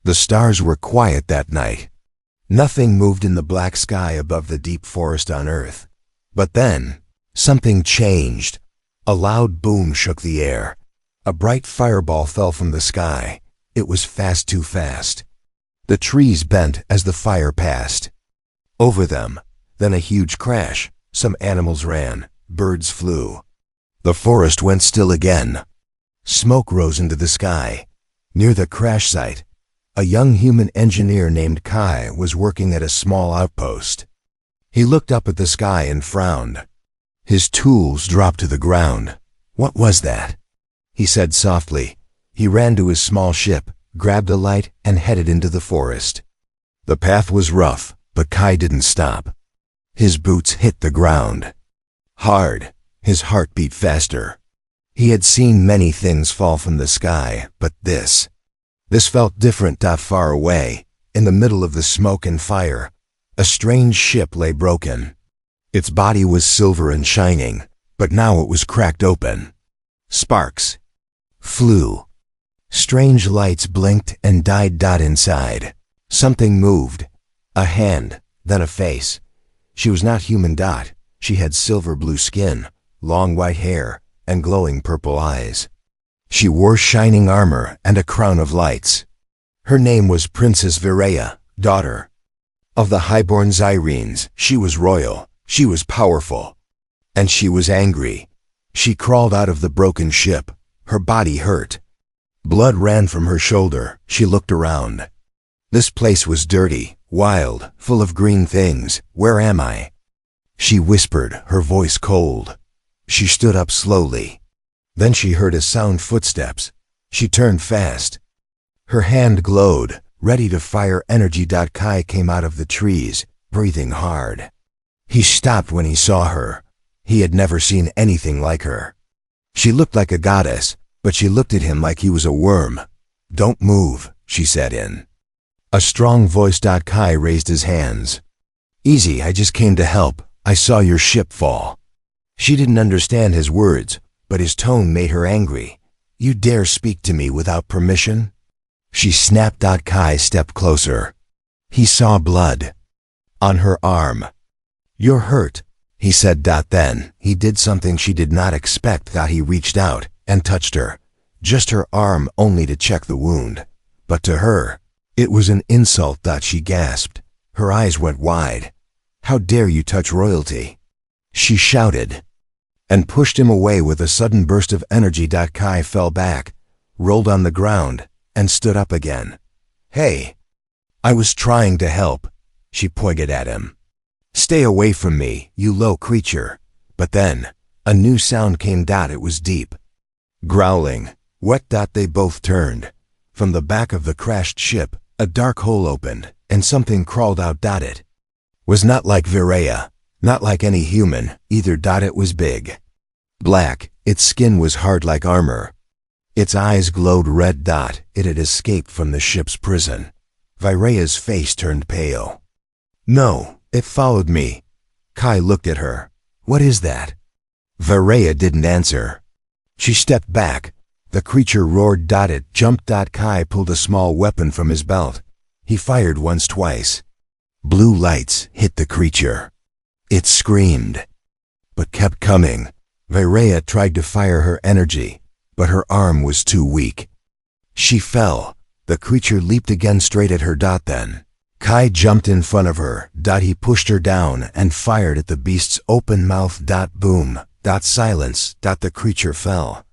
The stars were quiet that night. Nothing moved in the black sky above the deep forest on Earth. But then, something changed. A loud boom shook the air. A bright fireball fell from the sky. It was fast, too fast. The trees bent as the fire passed over them. Then a huge crash. Some animals ran. Birds flew. The forest went still again. Smoke rose into the sky. Near the crash site, a young human engineer named Kai was working at a small outpost. He looked up at the sky and frowned. His tools dropped to the ground. "What was that?" he said softly. He ran to his small ship, grabbed a light, and headed into the forest. The path was rough, but Kai didn't stop. His boots hit the ground hard. His heart beat faster. He had seen many things fall from the sky, but this felt different. Far away, in the middle of the smoke and fire, a strange ship lay broken. Its body was silver and shining, but now it was cracked open. Sparks flew. Strange lights blinked and died. Inside, something moved. A hand, then a face. She was not human. She had silver blue skin, long white hair, and glowing purple eyes. She wore shining armor and a crown of lights. Her name was Princess Viraya, daughter of the highborn Zyrenes. She was royal, she was powerful, and she was angry. She crawled out of the broken ship. Her body hurt. Blood ran from her shoulder. She looked around. This place was dirty, wild, full of green things. Where am I? She whispered, her voice cold. She stood up slowly. Then she heard a sound footsteps. She turned fast. Her hand glowed, ready to fire energy. Kai came out of the trees, breathing hard. He stopped when he saw her. He had never seen anything like her. She looked like a goddess, but she looked at him like he was a worm. "Don't move," she said in a strong voice. Kai raised his hands. "Easy, I just came to help. I saw your ship fall." She didn't understand his words, but his tone made her angry. "You dare speak to me without permission?" She snapped. Kai stepped closer. He saw blood on her arm. "You're hurt," he said. Then he did something she did not expect. He reached out and touched her, just her arm, only to check the wound. But to her, it was an insult. She gasped. Her eyes went wide. "How dare you touch royalty?" she shouted, and pushed him away with a sudden burst of energy. Kai fell back, rolled on the ground, and stood up again. "Hey, I was trying to help," she pointed at him. "Stay away from me, you low creature." But then, a new sound came. It was deep, growling, wet. They both turned. From the back of the crashed ship, a dark hole opened, and something crawled out. It was not like Viraya, not like any human, either. It was big, black, its skin was hard like armor. Its eyes glowed red. It had escaped from the ship's prison. Viraya's face turned pale. "No, it followed me." Kai looked at her. "What is that?" Viraya didn't answer. She stepped back. The creature roared. It jumped. Kai pulled a small weapon from his belt. He fired once, twice. Blue lights hit the creature. It screamed, but kept coming. Viraya tried to fire her energy, but her arm was too weak. She fell. The creature leaped again, straight at her. Then Kai jumped in front of her. He pushed her down and fired at the beast's open mouth. Boom. Silence. The creature fell.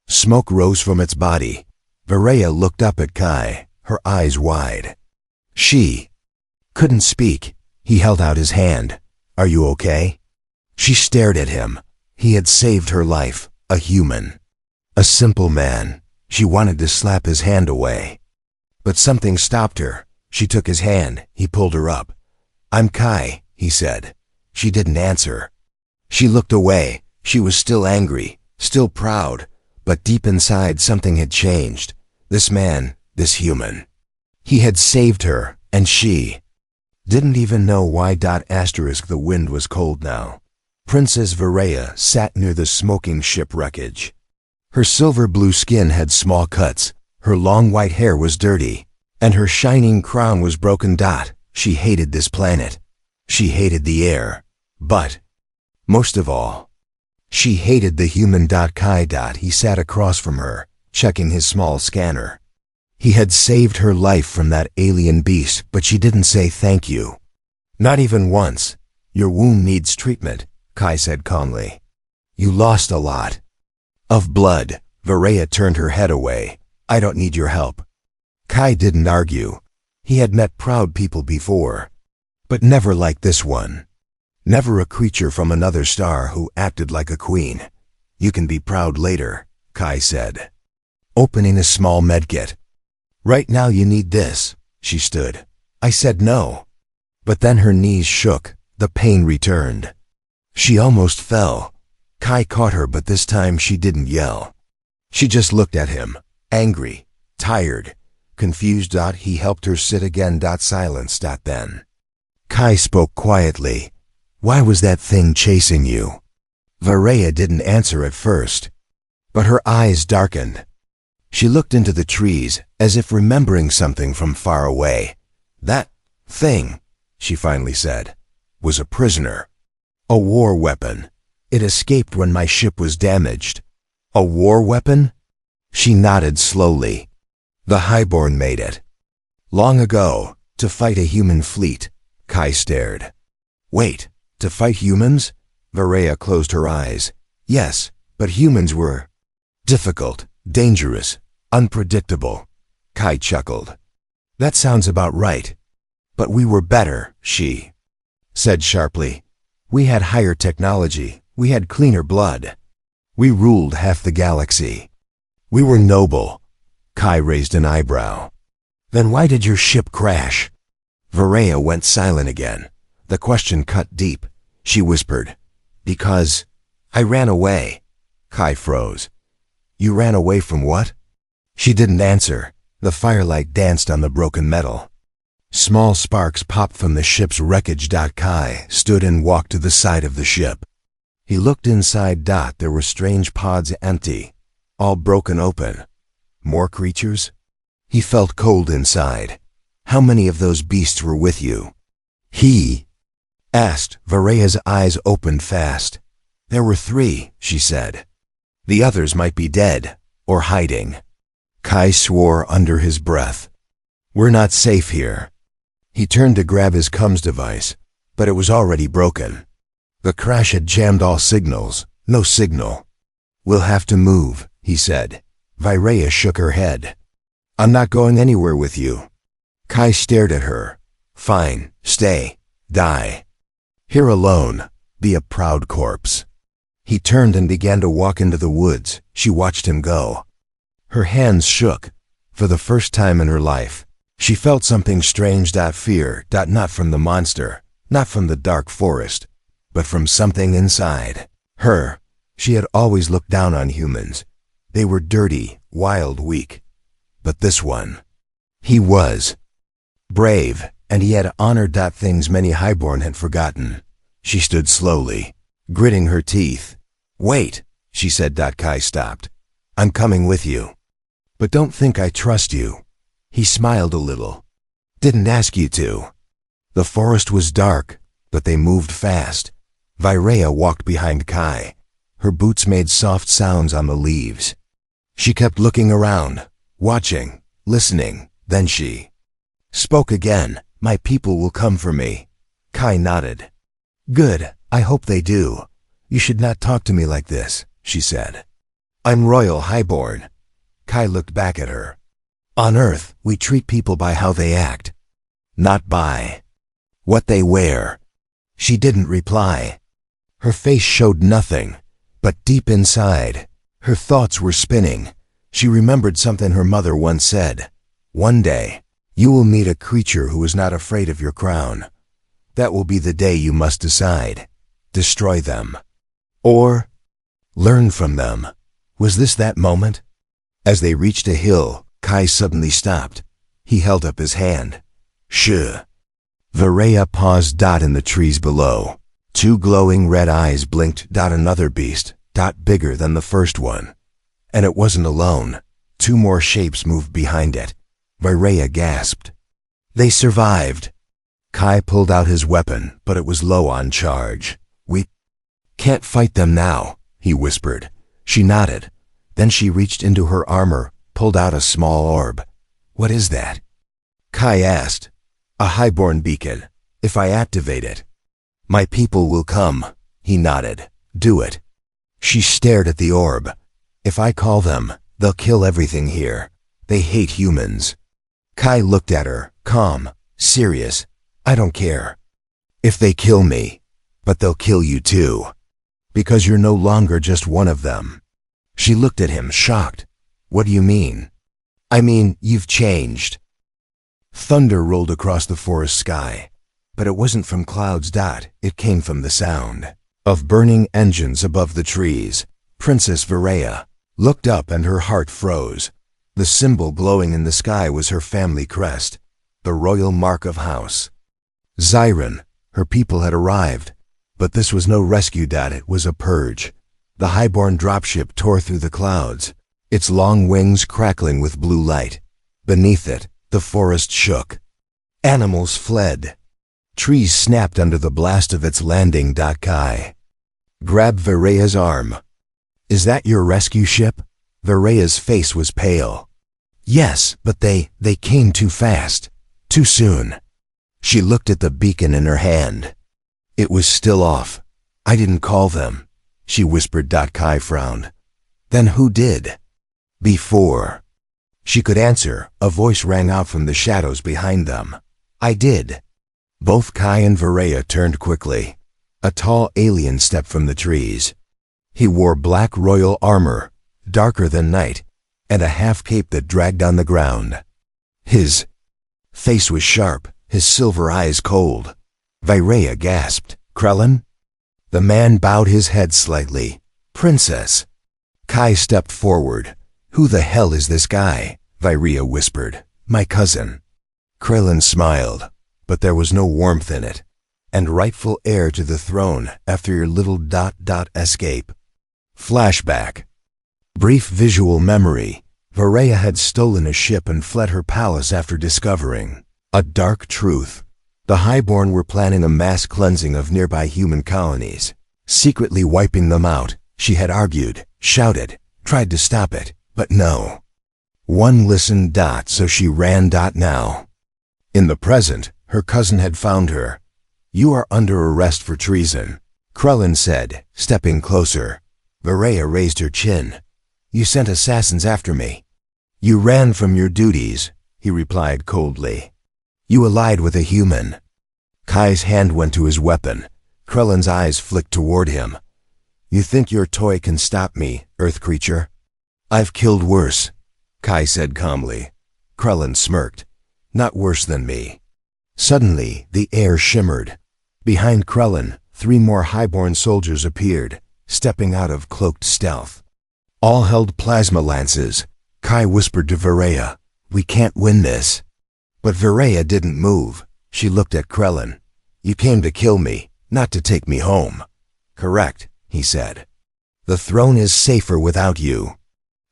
Smoke rose from its body. Viraya looked up at Kai, her eyes wide. She couldn't speak. He held out his hand. "Are you okay?" She stared at him. He had saved her life, a human, a simple man. She wanted to slap his hand away, but something stopped her. She took his hand. He pulled her up. "I'm Kai," he said. She didn't answer. She looked away. She was still angry, still proud, but deep inside something had changed. This man, this human, he had saved her, and she didn't even know why. The wind was cold now. Princess Viraya sat near the smoking ship wreckage. Her silver blue skin had small cuts. Her long white hair was dirty. And her shining crown was broken. She hated this planet. She hated the air. But, most of all, she hated the human. Kai. He sat across from her, checking his small scanner. He had saved her life from that alien beast, but she didn't say thank you. Not even once. Your wound needs treatment, Kai said calmly. You lost a lot of blood. Varaya turned her head away. I don't need your help. Kai didn't argue. He had met proud people before, but never like this one. Never a creature from another star who acted like a queen. You can be proud later, Kai said, opening a small medkit. Right now you need this. She stood. I said no. But then her knees shook. The pain returned. She almost fell. Kai caught her, but this time she didn't yell. She just looked at him, angry, tired, confused. He helped her sit again. Silence. Then Kai spoke quietly. Why was that thing chasing you? Varaya didn't answer at first, but her eyes darkened. She looked into the trees, as if remembering something from far away. That thing, she finally said, was a prisoner. A war weapon. It escaped when my ship was damaged. A war weapon? She nodded slowly. The Highborn made it. Long ago, to fight a human fleet. Kai stared. Wait, to fight humans? Varaya closed her eyes. Yes, but humans were difficult, dangerous, unpredictable. Kai chuckled. That sounds about right. But we were better, she said sharply. We had higher technology. We had cleaner blood. We ruled half the galaxy. We were noble. Kai raised an eyebrow. Then why did your ship crash? Varaya went silent again. The question cut deep. She whispered, Because I ran away. Kai froze. You ran away from what? She didn't answer. The firelight danced on the broken metal. Small sparks popped from the ship's wreckage. Kai stood and walked to the side of the ship. He looked inside. There were strange pods empty, all broken open. More creatures? He felt cold inside. How many of those beasts were with you? He asked. Varaya's eyes opened fast. There were 3, she said. The others might be dead, or hiding. Kai swore under his breath. We're not safe here. He turned to grab his comms device, but it was already broken. The crash had jammed all signals. No signal. We'll have to move, he said. Varaya shook her head. I'm not going anywhere with you. Kai stared at her. Fine, stay, die. Here alone, be a proud corpse. He turned and began to walk into the woods. She watched him go. Her hands shook. For the first time in her life, she felt something strange. Fear, not from the monster, not from the dark forest, but from something inside her. She had always looked down on humans. They were dirty, wild, weak. But this one, he was brave, and he had honored things many Highborn had forgotten. She stood slowly, gritting her teeth. Wait, she said. Kai stopped. I'm coming with you. But don't think I trust you. He smiled a little. Didn't ask you to. The forest was dark, but they moved fast. Varaya walked behind Kai. Her boots made soft sounds on the leaves. She kept looking around, watching, listening. Then she spoke again. My people will come for me. Kai nodded. Good, I hope they do. You should not talk to me like this, she said. I'm Royal Highborn. Kai looked back at her. On Earth, we treat people by how they act, not by what they wear. She didn't reply. Her face showed nothing, but deep inside, her thoughts were spinning. She remembered something her mother once said. One day, you will meet a creature who is not afraid of your crown. That will be the day you must decide. Destroy them. Or learn from them. Was this that moment? As they reached a hill, Kai suddenly stopped. He held up his hand. Shh. Varaya paused. In the trees below. 2 glowing red eyes blinked. Another beast. Bigger than the first one. And it wasn't alone. 2 more shapes moved behind it. Viraya gasped. They survived. Kai pulled out his weapon, but it was low on charge. We can't fight them now, he whispered. She nodded. Then she reached into her armor, pulled out a small orb. What is that? Kai asked. A highborn beacon. If I activate it, my people will come. He nodded. Do it. She stared at the orb. If I call them, they'll kill everything here. They hate humans. Kai looked at her, calm, serious. I don't care. If they kill me, but they'll kill you too. Because you're no longer just one of them. She looked at him, shocked. What do you mean? I mean, you've changed. Thunder rolled across the forest sky, but it wasn't from clouds. It came from the sound of burning engines above the trees. Princess Viraya looked up and her heart froze. The symbol glowing in the sky was her family crest, the royal mark of house Zyron. Her people had arrived, but this was no rescue. It was a purge. The highborn dropship tore through the clouds, its long wings crackling with blue light. Beneath it, the forest shook. Animals fled. Trees snapped under the blast of its landing. Kai grabbed Viraya's arm. Is that your rescue ship? Viraya's face was pale. Yes, but they came too fast. Too soon. She looked at the beacon in her hand. It was still off. I didn't call them, she whispered. Kai frowned. Then who did? Before she could answer, a voice rang out from the shadows behind them. I did. Both Kai and Viraya turned quickly. A tall alien stepped from the trees. He wore black royal armor, darker than night, and a half-cape that dragged on the ground. His face was sharp, his silver eyes cold. Viraya gasped. Krellin? The man bowed his head slightly. Princess. Kai stepped forward. Who the hell is this guy? Viraya whispered. My cousin. Krellin smiled, but there was no warmth in it. And rightful heir to the throne after your little escape. Flashback. Brief visual memory. Viraya had stolen a ship and fled her palace after discovering a dark truth. The Highborn were planning a mass cleansing of nearby human colonies, secretly wiping them out. She had argued, shouted, tried to stop it, but no one listened. So she ran. Now, in the present, her cousin had found her. You are under arrest for treason, Krellin said, stepping closer. Viraya raised her chin. You sent assassins after me. You ran from your duties, he replied coldly. You allied with a human. Kai's hand went to his weapon. Krellin's eyes flicked toward him. You think your toy can stop me, Earth creature? I've killed worse, Kai said calmly. Krellin smirked. Not worse than me. Suddenly, the air shimmered. Behind Krellin, 3 more highborn soldiers appeared, stepping out of cloaked stealth. All held plasma lances. Kai whispered to Viraya, we can't win this. But Viraya didn't move. She looked at Krellin. You came to kill me, not to take me home. Correct, he said. The throne is safer without you.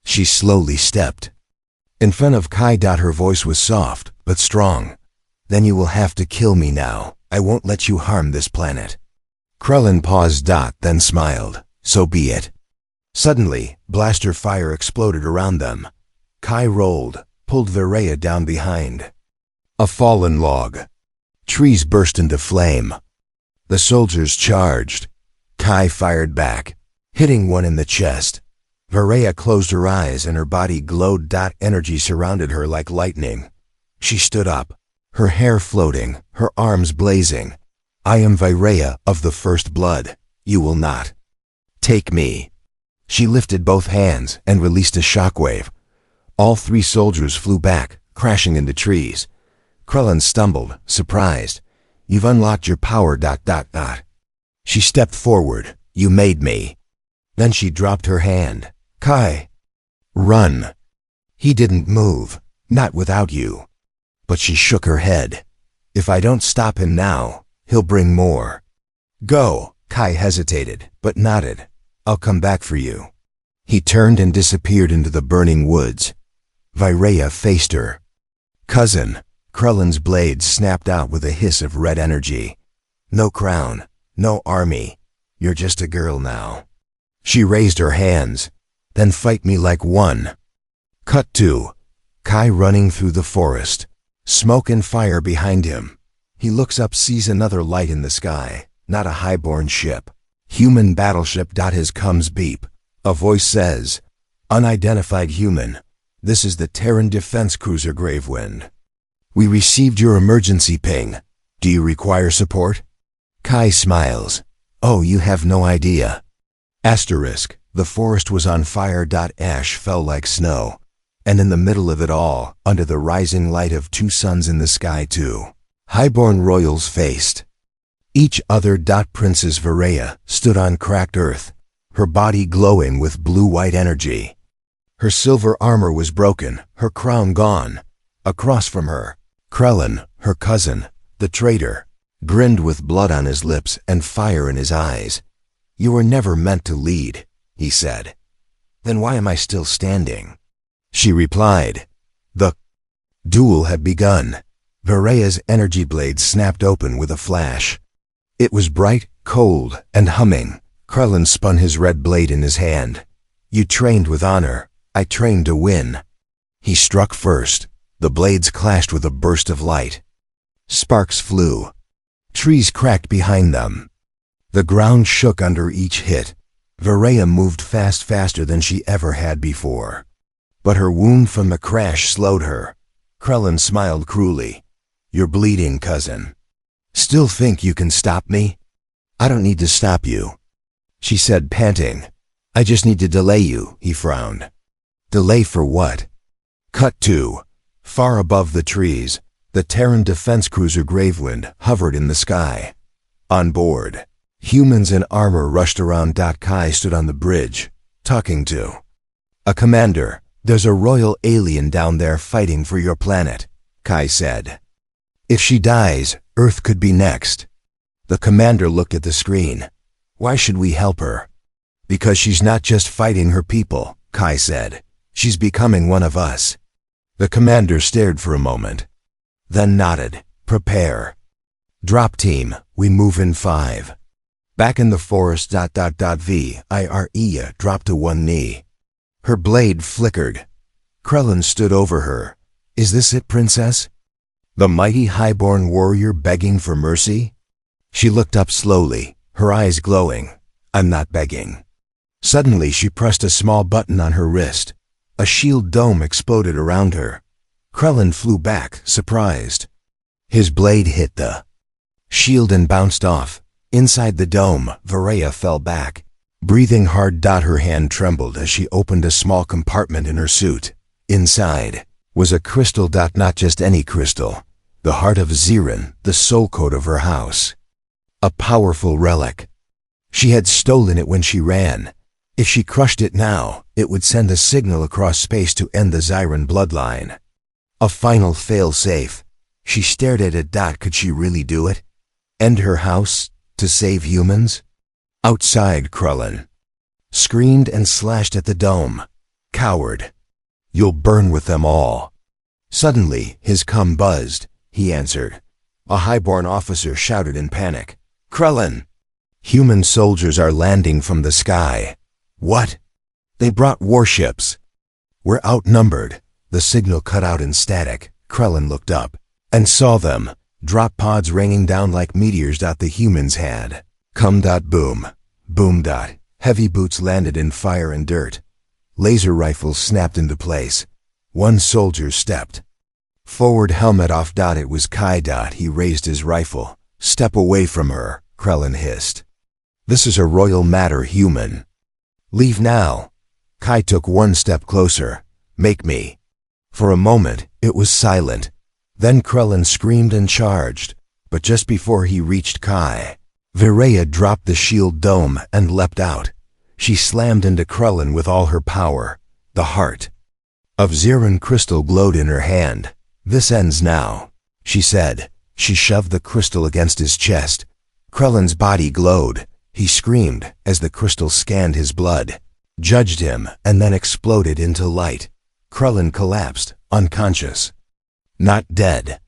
She slowly stepped in front of Kai. Her voice was soft, but strong. Then you will have to kill me now. I won't let you harm this planet. Krellin paused. Then smiled. So be it. Suddenly, blaster fire exploded around them. Kai rolled, pulled Viraya down behind. A fallen log. Trees burst into flame. The soldiers charged. Kai fired back, hitting one in the chest. Viraya closed her eyes and her body glowed. Energy surrounded her like lightning. She stood up, her hair floating, her arms blazing. I am Viraya of the first blood. You will not take me. She lifted both hands and released a shockwave. All 3 soldiers flew back, crashing into trees. Krellin stumbled, surprised. You've unlocked your power. She stepped forward. You made me. Then she dropped her hand. Kai. Run. He didn't move, not without you. But she shook her head. If I don't stop him now, he'll bring more. Go. Kai hesitated, but nodded. I'll come back for you. He turned and disappeared into the burning woods. Viraya faced her. Cousin, Krellin's blade snapped out with a hiss of red energy. No crown, no army. You're just a girl now. She raised her hands. Then fight me like one. Cut 2. Kai running through the forest. Smoke and fire behind him. He looks up, sees another light in the sky, not a highborn ship. Human battleship. His comes beep. A voice says, "Unidentified human. This is the Terran defense cruiser Gravewind. We received your emergency ping. Do you require support?" Kai smiles. "Oh, you have no idea." Asterisk. The forest was on fire. Ash fell like snow. And in the middle of it all, under the rising light of 2 suns in the sky, 2 highborn royals faced each other. Princess Varaya stood on cracked earth, her body glowing with blue-white energy. Her silver armor was broken, her crown gone. Across from her, Krellin, her cousin, the traitor, grinned with blood on his lips and fire in his eyes. "You were never meant to lead," he said. "Then why am I still standing?" She replied. The duel had begun. Varaya's energy blade snapped open with a flash. It was bright, cold, and humming. Krellin spun his red blade in his hand. "You trained with honor. I trained to win." He struck first. The blades clashed with a burst of light. Sparks flew. Trees cracked behind them. The ground shook under each hit. Varaya moved faster than she ever had before. But her wound from the crash slowed her. Krellin smiled cruelly. "You're bleeding, cousin. Still think you can stop me?" "I don't need to stop you," she said, panting. "I just need to delay you," he frowned. "Delay for what?" Cut 2. Far above the trees, the Terran defense cruiser Gravewind hovered in the sky. On board, humans in armor rushed around. Kai stood on the bridge, talking to a commander. "There's a royal alien down there fighting for your planet," Kai said. "If she dies, Earth could be next." The commander looked at the screen. "Why should we help her?" "Because she's not just fighting her people," Kai said. "She's becoming one of us." The commander stared for a moment, then nodded. "Prepare. Drop team, we move in 5. Back in the forest. Virya dropped to one knee. Her blade flickered. Krellin stood over her. "Is this it, princess? The mighty highborn warrior begging for mercy?" She looked up slowly, her eyes glowing. "I'm not begging." Suddenly she pressed a small button on her wrist. A shield dome exploded around her. Krellin flew back, surprised. His blade hit the shield and bounced off. Inside the dome, Varaya fell back, breathing hard. Her hand trembled as she opened a small compartment in her suit. Inside was a crystal. Not just any crystal. The heart of Zirin, the soul code of her house. A powerful relic. She had stolen it when she ran. If she crushed it now, it would send a signal across space to end the Zirin bloodline. A final fail-safe. She stared at it. Could she really do it? End her house to save humans? Outside, Krellin screamed and slashed at the dome. "Coward! You'll burn with them all." Suddenly, his cum buzzed. He answered. A highborn officer shouted in panic. "Krellin! Human soldiers are landing from the sky." "What?" "They brought warships." "We're outnumbered." The signal cut out in static. Krellin looked up and saw them. Drop pods raining down like meteors. The humans had come. Boom. Boom. Heavy boots landed in fire and dirt. Laser rifles snapped into place. One soldier stepped forward, helmet off. It was Kai. He raised his rifle. "Step away from her," Krellin hissed. "This is a royal matter, human. Leave now." Kai took one step closer. "Make me." For a moment, it was silent. Then Krellin screamed and charged. But just before he reached Kai, Viraya dropped the shield dome and leapt out. She slammed into Krellin with all her power. The heart of Zirin crystal glowed in her hand. "This ends now," she said. She shoved the crystal against his chest. Krellin's body glowed. He screamed as the crystal scanned his blood, judged him, and then exploded into light. Krellin collapsed, unconscious. Not dead,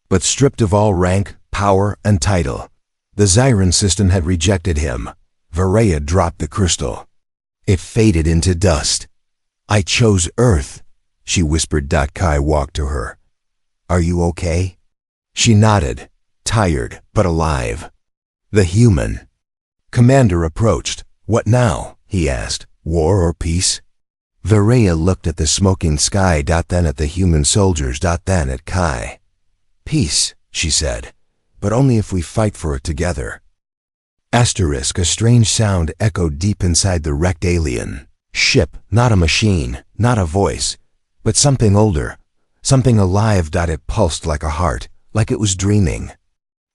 but stripped of all rank, power, and title. The Zyron system had rejected him. Varaya dropped the crystal. It faded into dust. "I chose Earth," she whispered. Kai walked to her. "Are you okay?" She nodded, tired but alive. The human commander approached. "What now?" he asked. "War or peace?" Varaya looked at the smoking sky, then at the human soldiers, then at Kai. "Peace," she said, "but only if we fight for it together." A strange sound echoed deep inside the wrecked alien ship, not a machine, not a voice, but something older, something alive. It pulsed like a heart, like it was dreaming.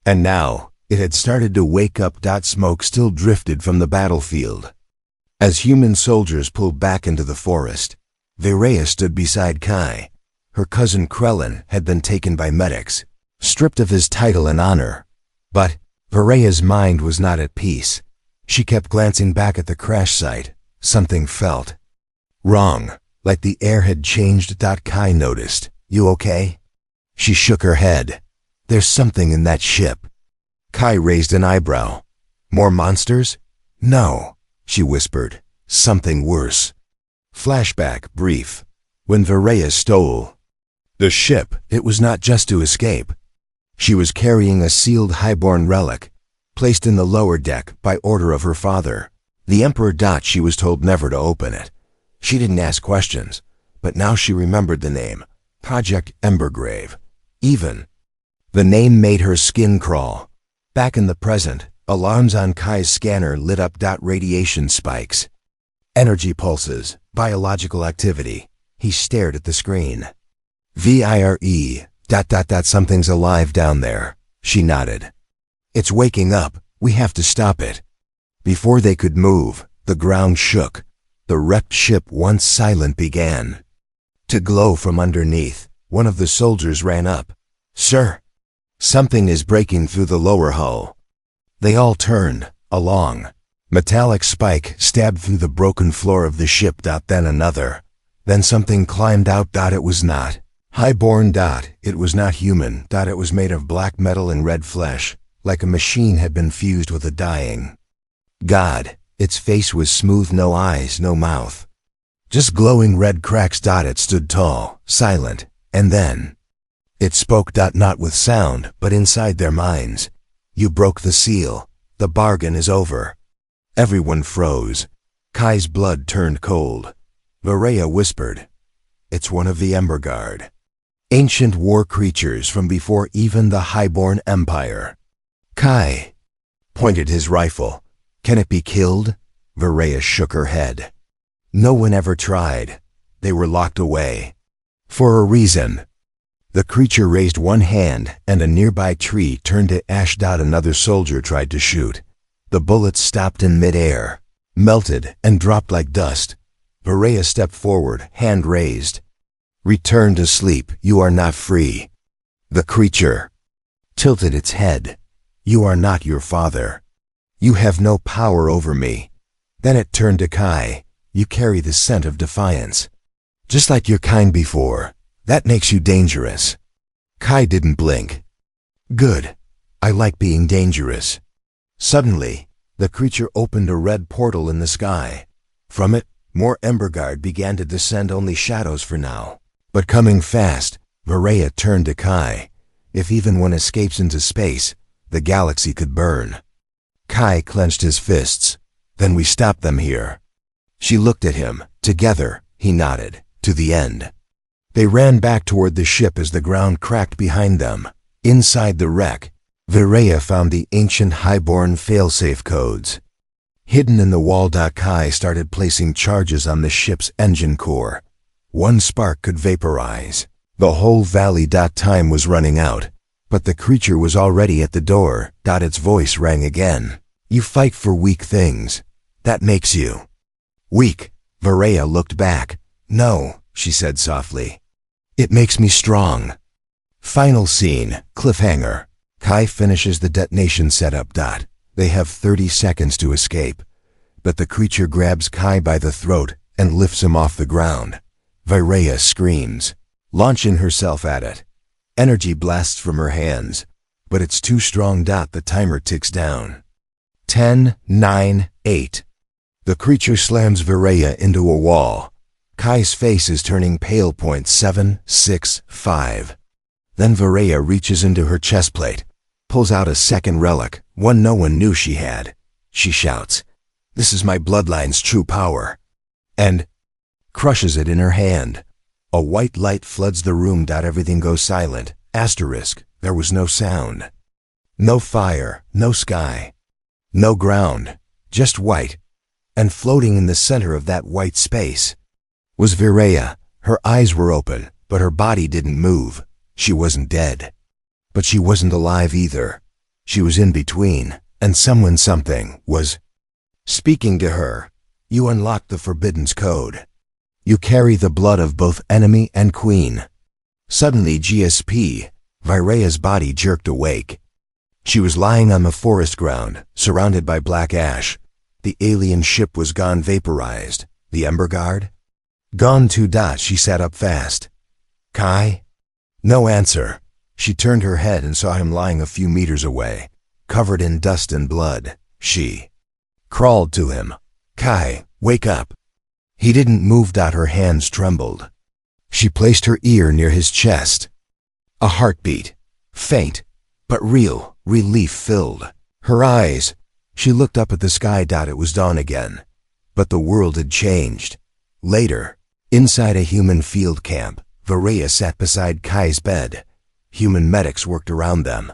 And now, it had started to wake up. Smoke still drifted from the battlefield. As human soldiers pulled back into the forest, Varaya stood beside Kai. Her cousin Krellin had been taken by medics, stripped of his title and honor. But Varaya's mind was not at peace. She kept glancing back at the crash site. Something felt wrong, like the air had changed. Kai noticed. "You okay?" She shook her head. "There's something in that ship." Kai raised an eyebrow. "More monsters?" "No," she whispered. "Something worse." Flashback brief. When Varaya stole the ship, it was not just to escape. She was carrying a sealed highborn relic, placed in the lower deck by order of her father, the Emperor. She was told never to open it. She didn't ask questions, but now she remembered the name, Project Embergrave. Even the name made her skin crawl. Back in the present, alarms on Kai's scanner lit up. Radiation spikes, energy pulses, biological activity. He stared at the screen. "VIRE, ... Something's alive down there," she nodded. "It's waking up. We have to stop it." Before they could move, the ground shook. The wrecked ship, once silent, began to glow from underneath. One of the soldiers ran up. "Sir, something is breaking through the lower hull." They all turned. A long, metallic spike stabbed through the broken floor of the ship. Then another. Then something climbed out. It was not highborn. It was not human. It was made of black metal and red flesh, like a machine had been fused with a dying god. Its face was smooth, no eyes, no mouth, just glowing red cracks. It stood tall, silent, and then it spoke. Not with sound, but inside their minds. "You broke the seal. The bargain is over." Everyone froze. Kai's blood turned cold. Varaya whispered, "It's one of the Ember Guard. Ancient war creatures from before even the Highborn Empire." Kai pointed his rifle. "Can it be killed?" Varaya shook her head. "No one ever tried. They were locked away. For a reason." The creature raised one hand, and a nearby tree turned to ash. Another soldier tried to shoot. The bullets stopped in midair, melted, and dropped like dust. Varaya stepped forward, hand raised. "Return to sleep. You are not free." The creature tilted its head. "You are not your father. You have no power over me." Then it turned to Kai. "You carry the scent of defiance, just like your kind before. That makes you dangerous." Kai didn't blink. "Good. I like being dangerous." Suddenly, the creature opened a red portal in the sky. From it, more Emberguard began to descend. Only shadows for now, but coming fast. Varaya turned to Kai. "If even one escapes into space, the galaxy could burn." Kai clenched his fists. "Then we stop them here." She looked at him. "Together," he nodded. "To the end." They ran back toward the ship as the ground cracked behind them. Inside the wreck, Varaya found the ancient highborn failsafe codes. Hidden in the wall. Kai started placing charges on the ship's engine core. One spark could vaporize the whole valley. Time was running out, but the creature was already at the door. Its voice rang again. "You fight for weak things. That makes you weak." Varaya looked back. "No," she said softly. "It makes me strong." Final scene, cliffhanger. Kai finishes the detonation setup. They have 30 seconds to escape, but the creature grabs Kai by the throat and lifts him off the ground. Varaya screams, launching herself at it. Energy blasts from her hands, but it's too strong. The timer ticks down. 10, 9, 8. The creature slams Viraya into a wall. Kai's face is turning pale. 7, 6, 5. Then Viraya reaches into her chestplate, pulls out a second relic, one no one knew she had. She shouts, "This is my bloodline's true power," and crushes it in her hand. A white light floods the room. Everything goes silent. There was no sound. No fire, no sky, no ground, just white. And floating in the center of that white space was Viraya. Her eyes were open, but her body didn't move. She wasn't dead. But she wasn't alive either. She was in between, and something was speaking to her. You unlocked the Forbidden's code. You carry the blood of both enemy and queen. Suddenly GSP, Viraya's body jerked awake. She was lying on the forest ground, surrounded by black ash. The alien ship was gone, vaporized. The Ember Guard? Gone too. She sat up fast. Kai? No answer. She turned her head and saw him lying a few meters away, covered in dust and blood. She crawled to him. Kai, wake up. He didn't move. Her hands trembled. She placed her ear near his chest. A heartbeat. Faint, but real, relief-filled. Her eyes. She looked up at the sky. It was dawn again. But the world had changed. Later, inside a human field camp, Viraya sat beside Kai's bed. Human medics worked around them.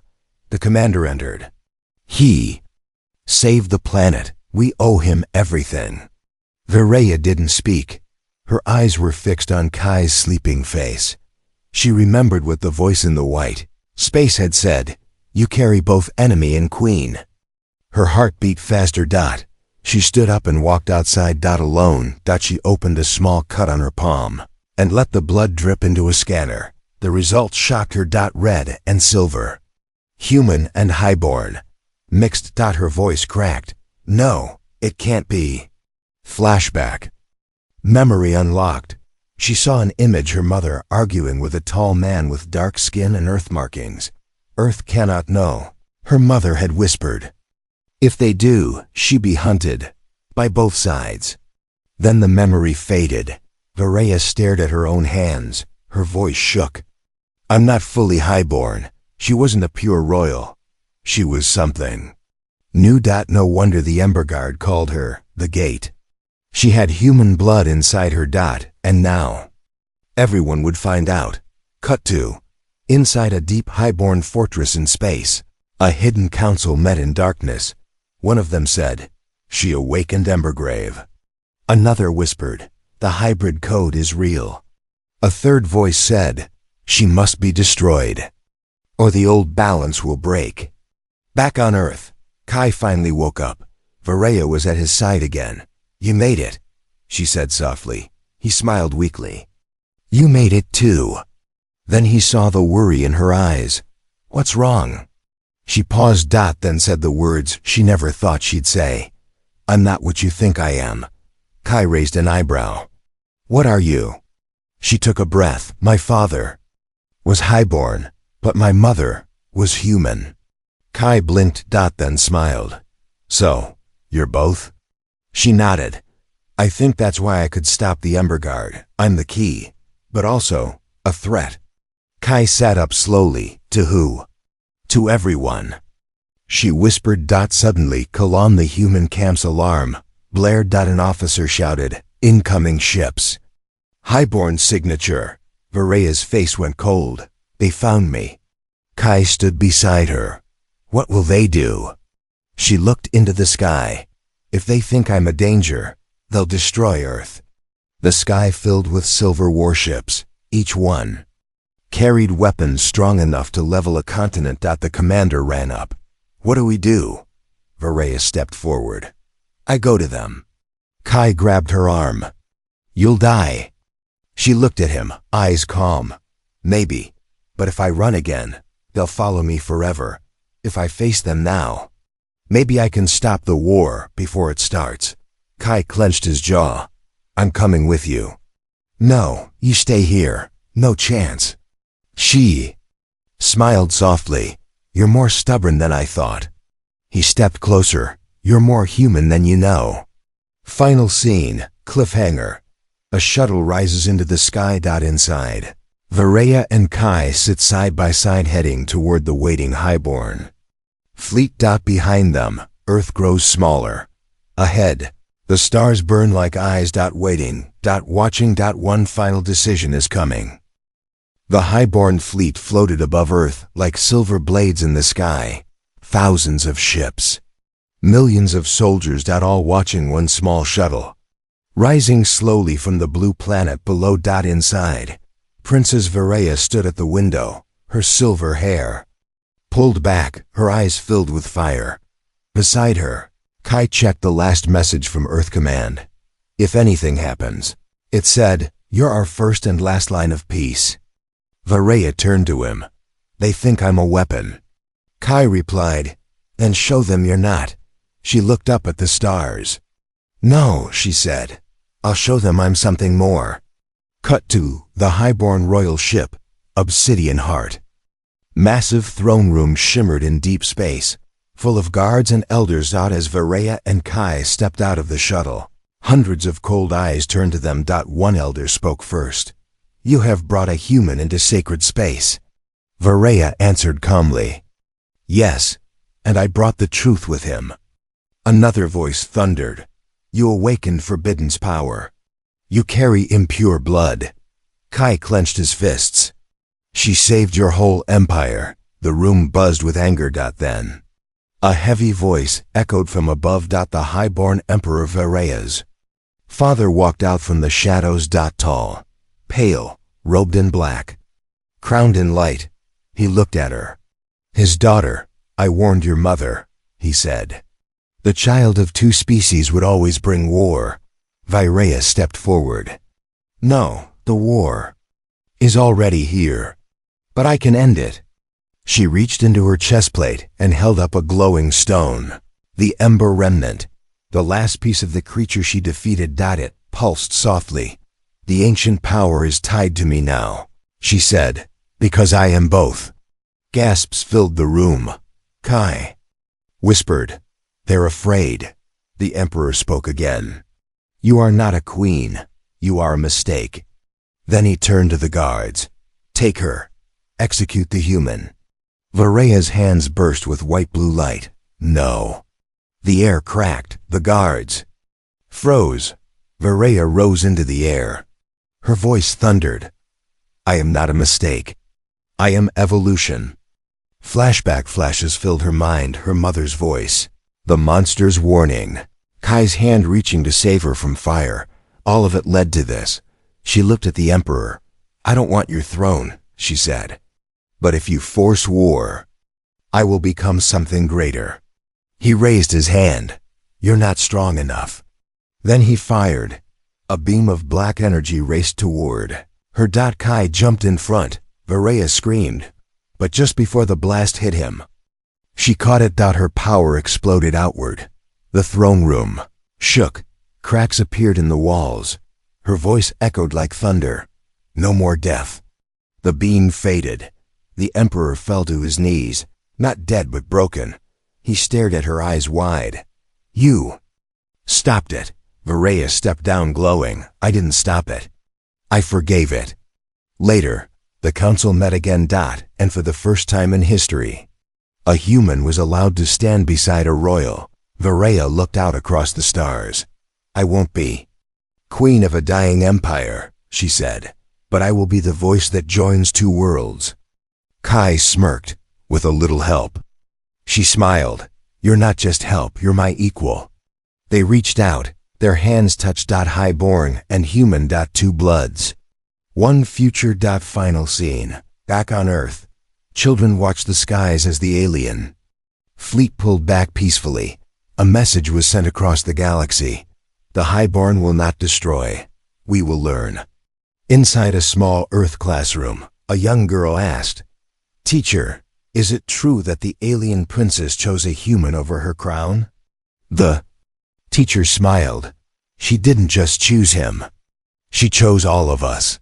The commander entered. He saved the planet. We owe him everything. Viraya didn't speak. Her eyes were fixed on Kai's sleeping face. She remembered what the voice in the white space had said. You carry both enemy and queen. Her heart beat faster. She stood up and walked outside. Alone. She opened a small cut on her palm and let the blood drip into a scanner. The results shocked her. Red and silver. Human and highborn. Mixed. Her voice cracked. No, it can't be. Flashback. Memory unlocked. She saw an image, her mother arguing with a tall man with dark skin and earth markings. Earth cannot know. Her mother had whispered. If they do, she be hunted. By both sides. Then the memory faded. Viraya stared at her own hands. Her voice shook. I'm not fully highborn. She wasn't a pure royal. She was something new. No wonder the Ember Guard called her the Gate. She had human blood inside her. And now everyone would find out. Cut to inside a deep highborn fortress in space. A hidden council met in darkness. One of them said, "She awakened Embergrave." Another whispered, "The hybrid code is real." A third voice said, "She must be destroyed, or the old balance will break." Back on Earth, Kai finally woke up. Viraya was at his side again. "You made it," she said softly. He smiled weakly. "You made it too." Then he saw the worry in her eyes. "What's wrong?" She paused. Then said the words she never thought she'd say. "I'm not what you think I am." Kai raised an eyebrow. "What are you?" She took a breath. "My father was highborn, but my mother was human." Kai blinked. Then smiled. "So, you're both?" She nodded. "I think that's why I could stop the Ember Guard. I'm the key, but also a threat." Kai sat up slowly. "To who?" "To everyone." She whispered. Suddenly, Kalan, the human camp's alarm, blared. An officer shouted, "Incoming ships." "Highborn signature." Viraya's face went cold. "They found me." Kai stood beside her. "What will they do?" She looked into the sky. "If they think I'm a danger, they'll destroy Earth." The sky filled with silver warships. Each one carried weapons strong enough to level a continent. The commander ran up. "What do we do?" Viraya stepped forward. "I go to them." Kai grabbed her arm. "You'll die." She looked at him, eyes calm. "Maybe, but if I run again, they'll follow me forever. If I face them now, maybe I can stop the war before it starts." Kai clenched his jaw. "I'm coming with you." "No, you stay here. No chance." She smiled softly. You're more stubborn than I thought. He stepped closer. You're more human than you know. Final scene, cliffhanger. A shuttle rises into the sky. Inside, Varaya and Kai sit side by side heading toward the waiting highborn. Fleet. Behind them, Earth grows smaller. Ahead, the stars burn like eyes. Waiting. Watching. One final decision is coming. The highborn fleet floated above Earth like silver blades in the sky. Thousands of ships. Millions of soldiers. All watching one small shuttle. Rising slowly from the blue planet below. Inside, Princess Varaya stood at the window, her silver hair pulled back, her eyes filled with fire. Beside her, Kai checked the last message from Earth Command. If anything happens, it said, you're our first and last line of peace. Varaya turned to him. They think I'm a weapon. Kai replied, then show them you're not. She looked up at the stars. No, she said. I'll show them I'm something more. Cut to the highborn royal ship, Obsidian Heart. Massive throne room shimmered in deep space, full of guards and elders. As Varaya and Kai stepped out of the shuttle, hundreds of cold eyes turned to them. One elder spoke first. You have brought a human into sacred space. Varaya answered calmly. Yes, and I brought the truth with him. Another voice thundered. You awakened Forbidden's power. You carry impure blood. Kai clenched his fists. She saved your whole empire. The room buzzed with anger. Then a heavy voice echoed from above. The highborn Emperor Varaya's father walked out from the shadows. Tall, pale, robed in black, crowned in light. He looked at her. His daughter, I warned your mother, he said. The child of two species would always bring war. Varaya stepped forward. No, the war is already here, but I can end it. She reached into her chestplate and held up a glowing stone. The Ember Remnant, the last piece of the creature she defeated. It pulsed softly. The ancient power is tied to me now, she said, because I am both. Gasps filled the room. Kai whispered, they're afraid. The Emperor spoke again. You are not a queen. You are a mistake. Then he turned to the guards. Take her. Execute the human. Varaya's hands burst with white-blue light. No. The air cracked. The guards froze. Varaya rose into the air. Her voice thundered. I am not a mistake. I am evolution. Flashback flashes filled her mind, her mother's voice. The monster's warning. Kai's hand reaching to save her from fire. All of it led to this. She looked at the Emperor. I don't want your throne, she said. But if you force war, I will become something greater. He raised his hand. You're not strong enough. Then he fired. A beam of black energy raced toward her. Kai jumped in front. Varaya screamed. But just before the blast hit him, she caught it. Her power exploded outward. The throne room shook. Cracks appeared in the walls. Her voice echoed like thunder. No more death. The beam faded. The Emperor fell to his knees, not dead but broken. He stared at her, eyes wide. You stopped it. Varaya stepped down glowing. I didn't stop it. I forgave it. Later, the council met again. And for the first time in history, a human was allowed to stand beside a royal. Varaya looked out across the stars. I won't be queen of a dying empire, she said, but I will be the voice that joins two worlds. Kai smirked. With a little help. She smiled. You're not just help, you're my equal. They reached out. Their hands touched. Highborn and human. Two bloods. One future. Final scene. Back on Earth. Children watched the skies as the alien fleet pulled back peacefully. A message was sent across the galaxy. The highborn will not destroy. We will learn. Inside a small Earth classroom, a young girl asked, Teacher, is it true that the alien princess chose a human over her crown? The teacher smiled. She didn't just choose him. She chose all of us.